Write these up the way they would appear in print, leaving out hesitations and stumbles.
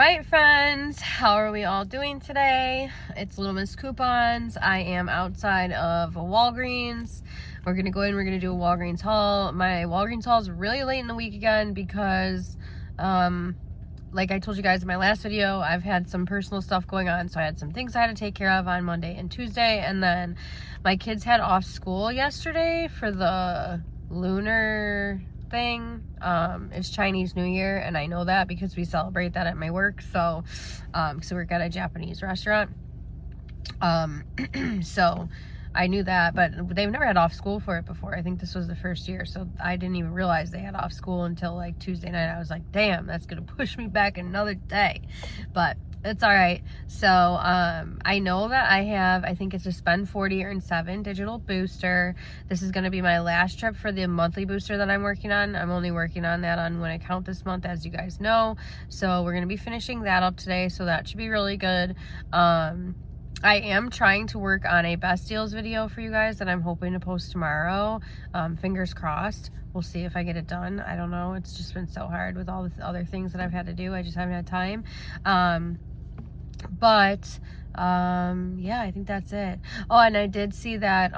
Alright friends, how are we all doing today? It's Little Miss Coupons. I am outside of Walgreens. We're gonna go in, we're gonna do a Walgreens haul. My Walgreens haul is really late in the week again because like I told you guys in my last video, I've had some personal stuff going on, so I had some things I had to take care of on Monday and Tuesday, and then my kids had off school yesterday for the lunar thing. It's Chinese New Year, and I know that because we celebrate that at my work. So we work at a Japanese restaurant, so I knew that, but they've never had off school for it before. I think this was the first year, so I didn't even realize they had off school until like Tuesday night. I was like, damn, that's gonna push me back another day, but it's all right. So I know that I have, I think it's a spend 40 earn 7 digital booster. This is going to be my last trip for the monthly booster that I'm working on. I'm only working on that on one account this month, as you guys know, so we're going to be finishing that up today, so that should be really good. I am trying to work on a best deals video for you guys that I'm hoping to post tomorrow. Fingers crossed. We'll see if I get it done. I don't know. It's just been so hard with all the other things that I've had to do. I just haven't had time. Yeah, I think that's it. Oh, and I did see that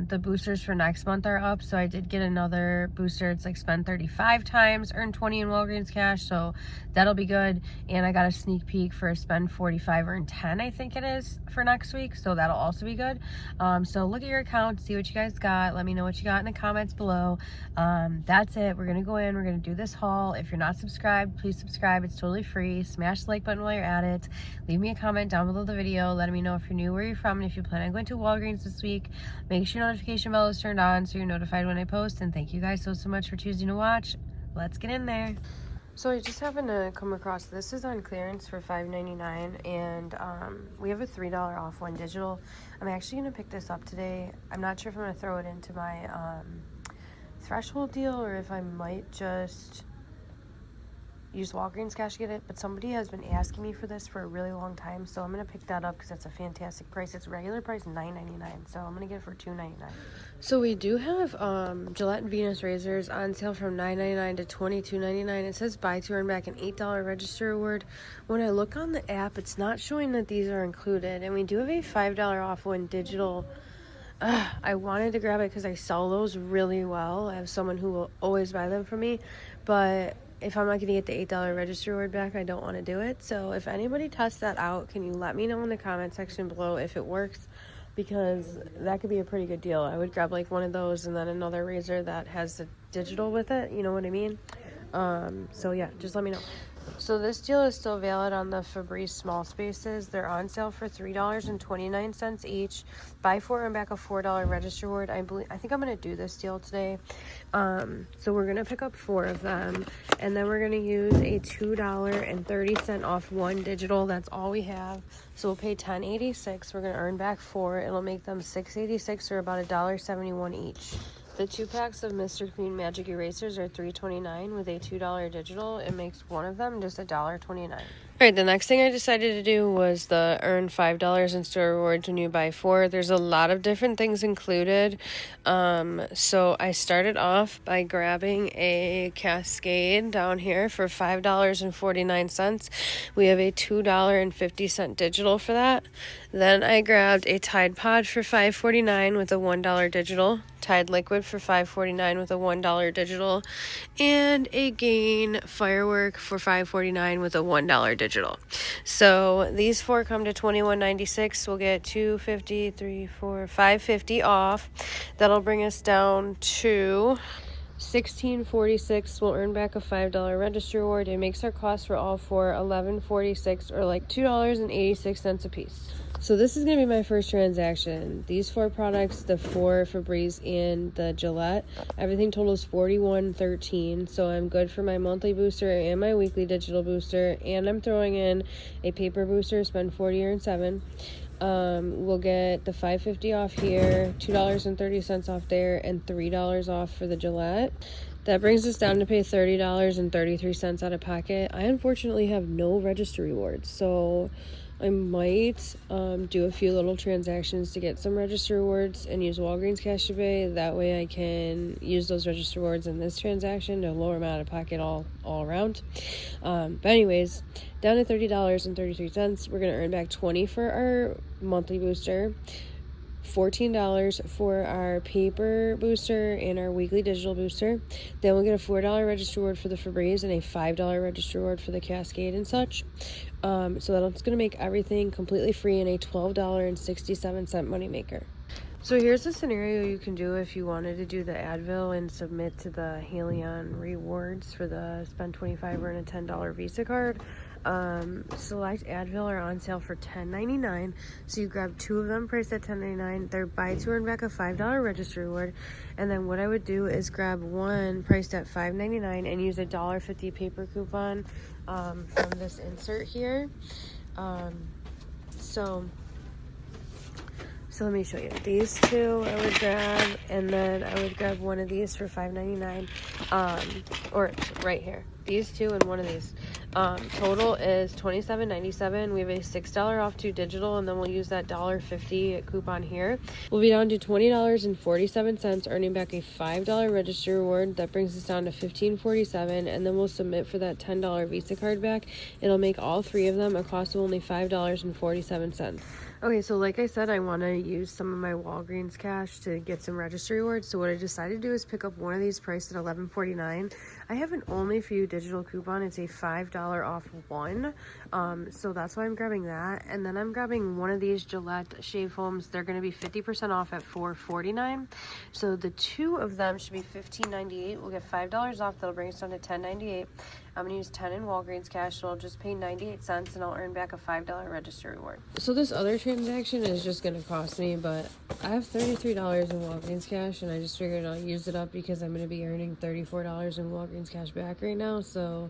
the boosters for next month are up, so I did get another booster. It's like spend 35 times, earn 20 in Walgreens cash, so that'll be good. And I got a sneak peek for a spend 45 earn 10, I think it is, for next week, so that'll also be good. So look at your account, see what you guys got, let me know what you got in the comments below. That's it. We're gonna go in, we're gonna do this haul. If you're not subscribed, please subscribe. It's totally free. Smash the like button while you're at it. Leave me a comment down below the video letting me know if you're new, where you're from, and if you plan on going to Walgreens this week. Make sure your notification bell is turned on so you're notified when I post. And thank you guys so much for choosing to watch. Let's get in there. So I just happened to come across, this is on clearance for $5.99, and we have a $3 off one digital. I'm actually going to pick this up today. I'm not sure if I'm going to throw it into my threshold deal or if I might just use Walgreens cash to get it, but somebody has been asking me for this for a really long time, so I'm gonna pick that up because that's a fantastic price. It's regular price $9.99, so I'm gonna get it for $2.99. So we do have Gillette and Venus razors on sale from $9.99 to $22.99. It says buy two earn back an $8 register reward. When I look on the app, it's not showing that these are included, and we do have a $5 off one digital. I wanted to grab it because I sell those really well. I have someone who will always buy them for me, but if I'm not going to get the $8 register reward back, I don't want to do it. So if anybody tests that out, can you let me know in the comment section below if it works? Because that could be a pretty good deal. I would grab like one of those and then another razor that has the digital with it. You know what I mean? So yeah, just let me know. So this deal is still valid on the Febreze small spaces. They're on sale for $3.29 each. Buy 4 and back a $4 register reward. I think I'm gonna do this deal today. So we're gonna pick up 4 of them, and then we're gonna use a $2.30 off one digital. That's all we have. So we'll pay $10.86. We're gonna earn back 4. It'll make them $6.86, or about $1.71 each. The 2 packs of Mr. Clean Magic Erasers are $3.29 with a $2 digital. It makes one of them just $1.29. Alright, the next thing I decided to do was the earn $5 in store rewards when you buy 4. There's a lot of different things included. So I started off by grabbing a Cascade down here for $5.49. We have a $2.50 digital for that. Then I grabbed a Tide Pod for $5.49 with a $1 digital. Tide Liquid for $5.49 with a $1 digital, and a Gain Firework for $5.49 with a $1 digital. So these 4 come to $21.96. We'll get $2.50, $3, $4, $5.50 off. That'll bring us down to $16.46. We'll earn back a $5 register reward. It makes our cost for all 4 $11.46, or like $2.86 a piece. So this is going to be my first transaction. These 4 products, the 4 Febreze and the Gillette, everything totals $41.13. So I'm good for my monthly booster and my weekly digital booster. And I'm throwing in a paper booster, spend 40 earn 7. We'll get the $5.50 off here, $2.30 off there, and $3 off for the Gillette. That brings us down to pay $30.33 out of pocket. I unfortunately have no register rewards, so I might do a few little transactions to get some register rewards and use Walgreens Cash to Pay. That way I can use those register rewards in this transaction to lower my out of pocket all around. But anyways, down to $30.33. We're going to earn back $20 for our monthly booster, $14 for our paper booster and our weekly digital booster. Then we'll get a $4 register reward for the Febreze and a $5 register reward for the Cascade and such. So that's going to make everything completely free and a $12.67 moneymaker. So here's a scenario you can do if you wanted to do the Advil and submit to the Haleon rewards for the spend $25 earn a $10 Visa card. Select Advil are on sale for $10.99. So you grab 2 of them priced at $10.99. They're buy 2 earn back a $5 register reward. And then what I would do is grab 1 priced at $5.99 and use a $1.50 paper coupon from this insert here. So let me show you. These 2 I would grab, and then I would grab 1 of these for $5.99. Or right here. These 2 and 1 of these. Total is $27.97. We have a $6 off to digital, and then we'll use that $1.50 coupon here. We'll be down to $20.47, earning back a $5 register reward. That brings us down to $15.47, and then we'll submit for that $10 Visa card back. It'll make all 3 of them a cost of only $5.47. Okay, so like I said, I want to use some of my Walgreens cash to get some register rewards. So what I decided to do is pick up 1 of these priced at $11.49. I have an Only For You digital coupon. It's a $5 off 1. So that's why I'm grabbing that. And then I'm grabbing 1 of these Gillette shave foams. They're going to be 50% off at $4.49. So the 2 of them should be $15.98. We'll get $5 off. That'll bring us down to $10.98. I'm going to use 10 in Walgreens cash, so I'll just pay 98 cents and I'll earn back a $5 register reward. So this other transaction is just going to cost me, but I have $33 in Walgreens cash, and I just figured I'll use it up because I'm going to be earning $34 in Walgreens cash back right now, so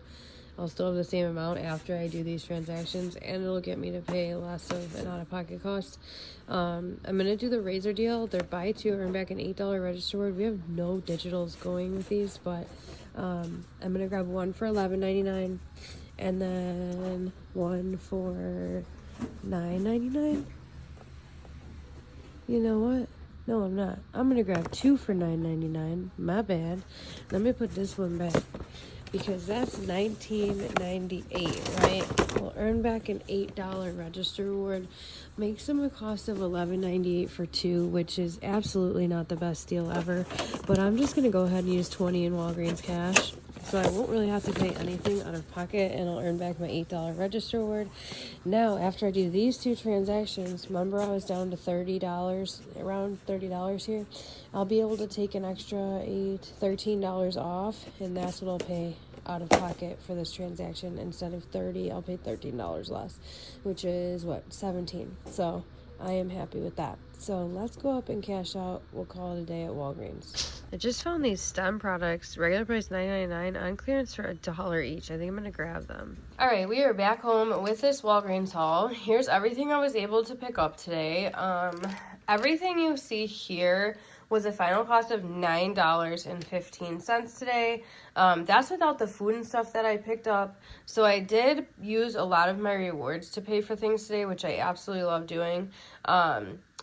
I'll still have the same amount after I do these transactions, and it'll get me to pay less of an out-of-pocket cost. I'm going to do the razor deal. They're buy 2, earn back an $8 register reward. We have no digitals going with these, but I'm going to grab 1 for $11.99 and then 1 for $9.99. You know what? No, I'm not. I'm going to grab 2 for $9.99. My bad. Let me put this one back because that's $19.98, right? We'll earn back an $8 register reward. Makes them a cost of $11.98 for 2, which is absolutely not the best deal ever. But I'm just going to go ahead and use 20 in Walgreens cash. So I won't really have to pay anything out of pocket, and I'll earn back my $8 register reward. Now, after I do these 2 transactions, remember I was down to $30, around $30 here. I'll be able to take an extra $13 off, and that's what I'll pay out of pocket for this transaction. Instead of $30, I'll pay $13 less, which is what, $17. So I am happy with that. So let's go up and cash out. We'll call it a day at Walgreens. I just found these stem products, regular price $9.99, on clearance for $1 each. I think I'm gonna grab them. All right, we are back home with this Walgreens haul. Here's everything I was able to pick up today. Everything you see here was a final cost of $9.15 today. That's without the food and stuff that I picked up. So I did use a lot of my rewards to pay for things today, which I absolutely love doing.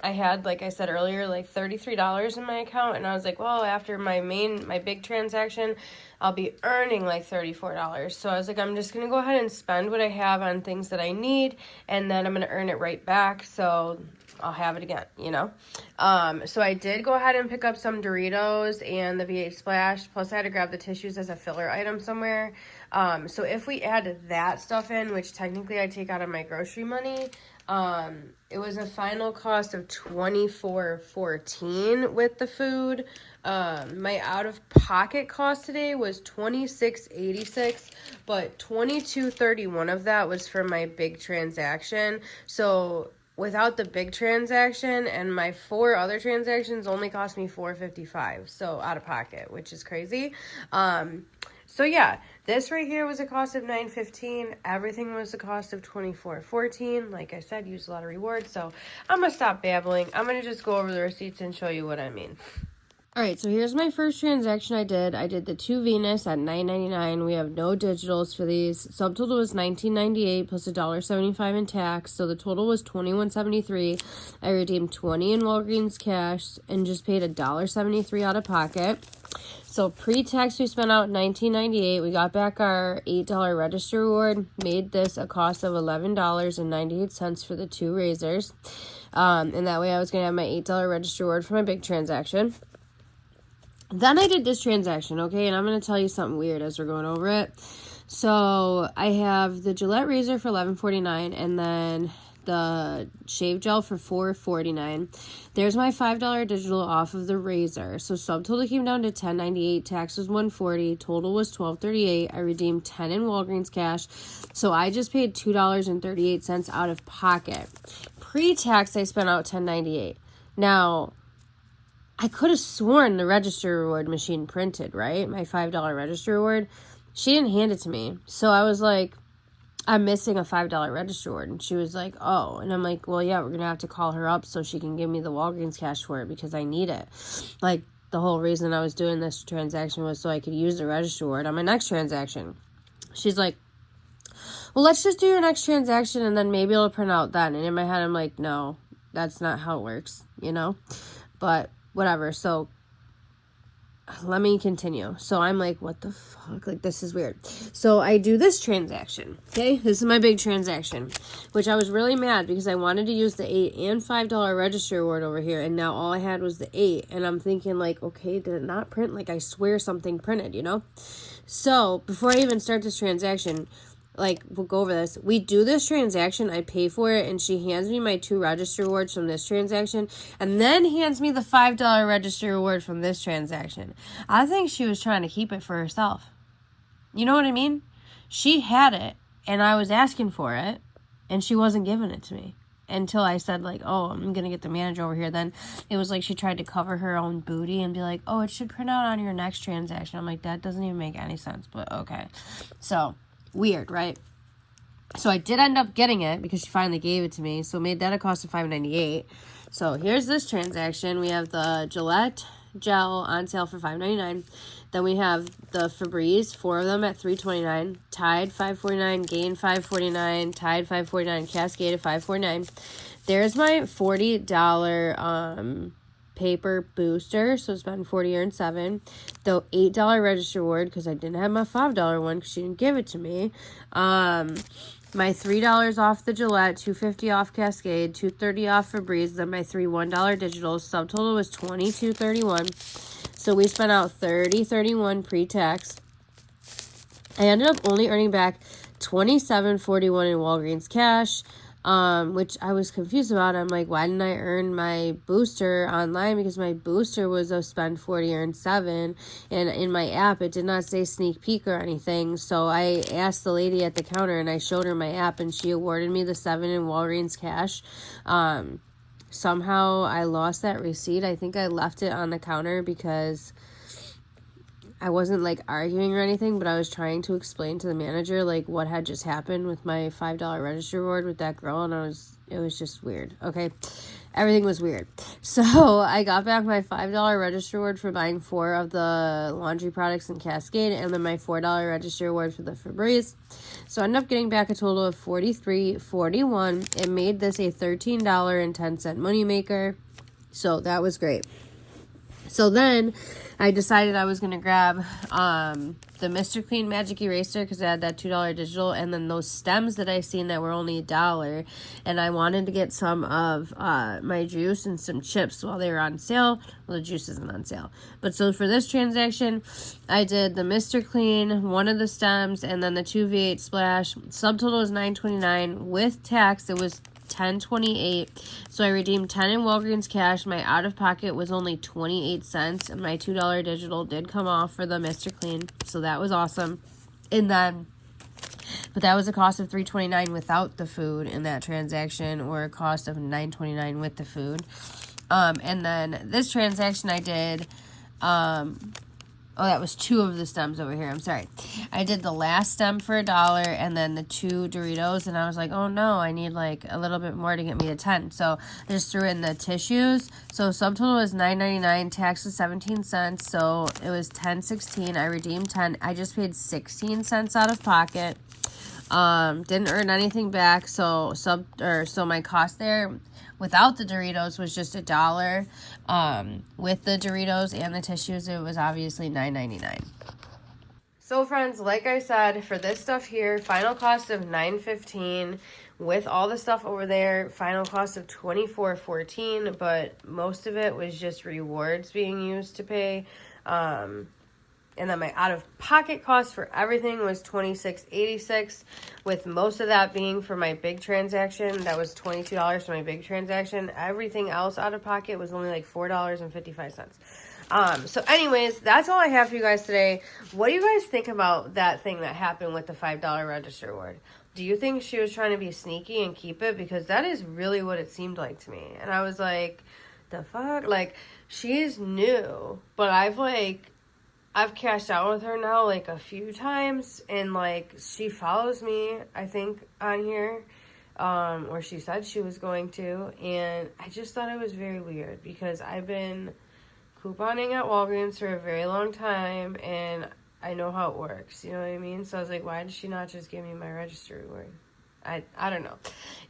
I had, like I said earlier, like $33 in my account, and I was like, well, after my big transaction, I'll be earning like $34. So I was like, I'm just going to go ahead and spend what I have on things that I need, and then I'm going to earn it right back, so I'll have it again, you know? So I did go ahead and pick up some Doritos and the V8 Splash, plus I had to grab the tissues as a filler item somewhere. So if we add that stuff in, which technically I take out of my grocery money, it was a final cost of $24.14 with the food. My out-of-pocket cost today was $26.86, but $22.31 of that was for my big transaction. So without the big transaction, and my 4 other transactions only cost me $4.55, so out of pocket, which is crazy. So yeah, this right here was a cost of $9.15. Everything was a cost of $24.14. Like I said, used a lot of rewards. So I'm gonna stop babbling. I'm gonna just go over the receipts and show you what I mean. All right, so here's my first transaction I did. I did the 2 Venus at $9.99. We have no digitals for these. Subtotal was $19.98 plus $1.75 in tax. So the total was $21.73. I redeemed 20 in Walgreens cash and just paid $1.73 out of pocket. So pre-tax, we spent out $19.98. We got back our $8 register reward. Made this a cost of $11.98 for the 2 razors. And that way I was going to have my $8 register reward for my big transaction. Then I did this transaction, okay, and I'm going to tell you something weird as we're going over it. So I have the Gillette razor for $11.49 and then the shave gel for $4.49. There's my $5 digital off of the razor. So subtotal came down to $10.98, tax was $1.40, total was $12.38. I redeemed 10 in Walgreens cash. So I just paid $2.38 out of pocket. Pre-tax, I spent out $10.98. Now, I could have sworn the register reward machine printed, right? My $5 register reward. She didn't hand it to me. So I was like, I'm missing a $5 register reward. And she was like, oh. And I'm like, well, yeah, we're going to have to call her up so she can give me the Walgreens cash for it because I need it. Like, the whole reason I was doing this transaction was so I could use the register reward on my next transaction. She's like, well, let's just do your next transaction and then maybe it'll print out then. And in my head, I'm like, no, that's not how it works, you know? But whatever. So let me continue. So I'm like, what the fuck? Like, this is weird. So I do this transaction. Okay. This is my big transaction, which I was really mad because I wanted to use the $8 and $5 register reward over here. And now all I had was the 8. And I'm thinking like, okay, did it not print? Like, I swear something printed, you know? So before I even start this transaction, like, we'll go over this. We do this transaction. I pay for it, and she hands me my 2 register rewards from this transaction, and then hands me the $5 register reward from this transaction. I think she was trying to keep it for herself. You know what I mean? She had it, and I was asking for it, and she wasn't giving it to me until I said, like, oh, I'm going to get the manager over here. Then it was like she tried to cover her own booty and be like, oh, it should print out on your next transaction. I'm like, that doesn't even make any sense, but okay. So weird, right? So I did end up getting it because she finally gave it to me. So made that a cost of $5.98. So here's this transaction. We have the Gillette gel on sale for $5.99. Then we have the Febreze, 4 of them at $3.29. Tide $5.49. Gain $5.49. Tide $5.49. Cascade at $5.49. There's my $40 paper booster, so spent $40 earned $7. The $8 register reward because I didn't have my $5 one because she didn't give it to me. My $3 off the Gillette, $2.50 off Cascade, $2.30 off Febreze. Then my 3 $1 digitals. Subtotal was $22.31. So we spent out $30.31 pre-tax. I ended up only earning back $27.41 in Walgreens cash. Which I was confused about. I'm like, why didn't I earn my booster online? Because my booster was a spend 40 earn 7, and in my app it did not say sneak peek or anything. So I asked the lady at the counter and I showed her my app and she awarded me the 7 in Walgreens cash. Somehow I lost that receipt. I think I left it on the counter because I wasn't like arguing or anything, but I was trying to explain to the manager like what had just happened with my $5 register reward with that girl, and it was just weird. Okay, everything was weird. So I got back my $5 register reward for buying 4 of the laundry products in Cascade, and then my $4 register reward for the Febreze. So I ended up getting back a total of $43.41. It made this a $13.10 moneymaker. So that was great. So then I decided I was going to grab the Mr. Clean Magic Eraser because I had that $2 digital, and then those stems that I seen that were only $1, and I wanted to get some of my juice and some chips while they were on sale. Well, the juice isn't on sale. But so for this transaction, I did the Mr. Clean, 1 of the stems, and then the 2 V8 Splash. Subtotal was $9.29. With tax, it was $10.28. So I redeemed 10 in Walgreens cash. My out of pocket was only 28 cents, and my $2 digital did come off for the Mr. Clean, so that was awesome. And then, but that was a cost of $3.29 without the food in that transaction, or a cost of $9.29 with the food. And then this transaction I did, Oh, that was 2 of the stems over here. I'm sorry. I did the last stem for $1 and then the 2 Doritos. And I was like, oh no, I need like a little bit more to get me to 10. So I just threw in the tissues. So subtotal was $9.99. Tax was 17 cents. So it was $10.16. I redeemed 10. I just paid 16 cents out of pocket. Didn't earn anything back. So my cost there without the Doritos was just $1. With the Doritos and the tissues, it was obviously $9.99. So friends, like I said, for this stuff here, final cost of $9.15. With all the stuff over there, final cost of $24.14. But most of it was just rewards being used to pay. And then my out-of-pocket cost for everything was $26.86, with most of that being for my big transaction. That was $22 for my big transaction. Everything else out-of-pocket was only like $4.55. So anyways, that's all I have for you guys today. What do you guys think about that thing that happened with the $5 register reward? Do you think she was trying to be sneaky and keep it? Because that is really what it seemed like to me. And I was like, the fuck? Like, she's new, but I've cashed out with her now, like, a few times, and, like, she follows me, I think, on here, or she said she was going to, and I just thought it was very weird, because I've been couponing at Walgreens for a very long time, and I know how it works, you know what I mean? So I was like, why did she not just give me my register reward? I don't know.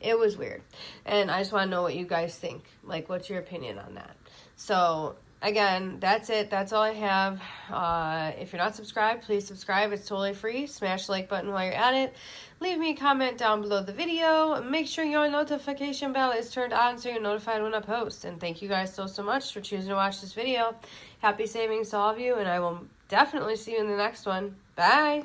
It was weird, and I just want to know what you guys think. Like, what's your opinion on that? So again, that's it. That's all I have. If you're not subscribed, please subscribe. It's totally free. Smash the like button while you're at it. Leave me a comment down below the video. Make sure your notification bell is turned on so you're notified when I post. And thank you guys so much for choosing to watch this video. Happy savings to all of you, and I will definitely see you in the next one. Bye!